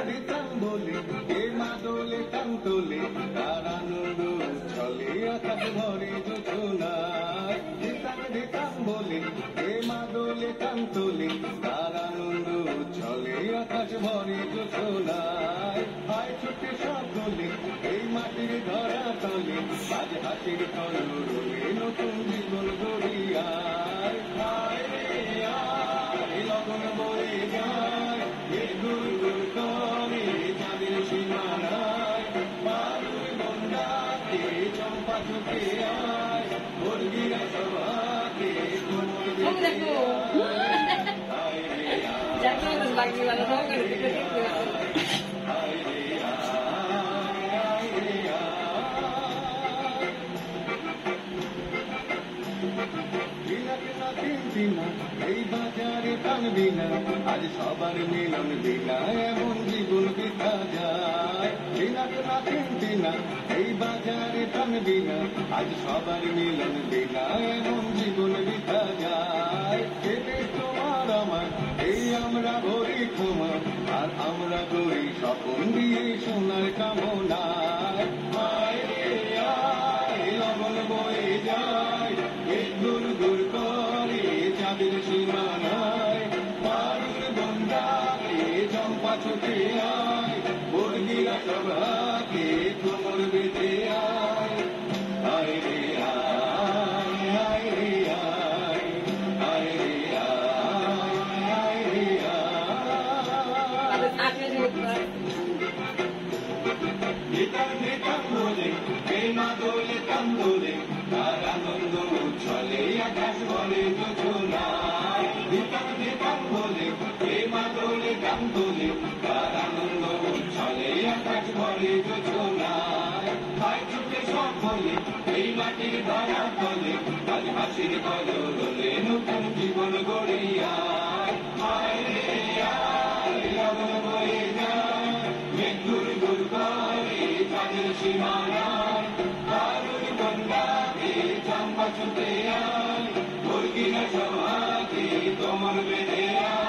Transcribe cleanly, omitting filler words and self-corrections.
দিতাম বলে এ মাদলে কান তোলে তার আনন্দ চলে আকাশ ভরে যোজনায়। দিতাম বলে এ মাদলে কান তোলে তার আনন্দ চলে আকাশ ভরে যোজনায়। হায় ছুটে সব দোলে এই মাটির ধরা তলে আজ হাসির কলরবে নতুন জীবন গড়িয়ায়। হায় রে আয় লগন বয়ে যায় গুর গুর করে চাঁদের সীমানায়। বালুর বন্ডাকে চম্পা চোখে আয় মুরগিরা সবাকে কোমর বেঁধে আয় রে আয় রে এই বাজারে টানবি না আজ সবার মিলন বিনা এমন জীবন বিতা যায়। বিনা না কিনবি না এই বাজারে টানবি না আজ সবার মিলন বিনা এমন জীবন বিতা যায়। কেটে তোমার আমার এই আমরা ভরি ক্ষমা আর আমরা করি স্বপন দিয়ে সোনার কামনায়। আয় রে আয় লগন বয়ে যায় গুর গুর করে চাঁদের সীমানায়। বালুর বন্ডাকে চম্পা ছুটে আয় মুরগিরা সবাকে কোমর বেঁধে আয়। আয় রে আয় আয় রে আয় আয় রে আয় আয় রে আয়। দিতাম বলে এই মাদলে কান তোলে তার আনন্দ উচ্ছলে আকাশ ভরে যোজনায়। দিতাম বলে এই মাদলে কান তোলে তার আনন্দ উচ্ছলে আকাশ ভরে যোজনায়। হায় ছুটে সব বলে এই মাটির ধরা তলে আজ হাসির কলরবে নতুন জীবন গড়িয়ায়। হায় রে আয় লগন বয়ে যায় গুর গুর করে চাঁদের সীমানায়। বালুর বন্ডাকে চম্পা ছুটে আয় মুরগিরা সবাকে কোমর বেঁধে আয়।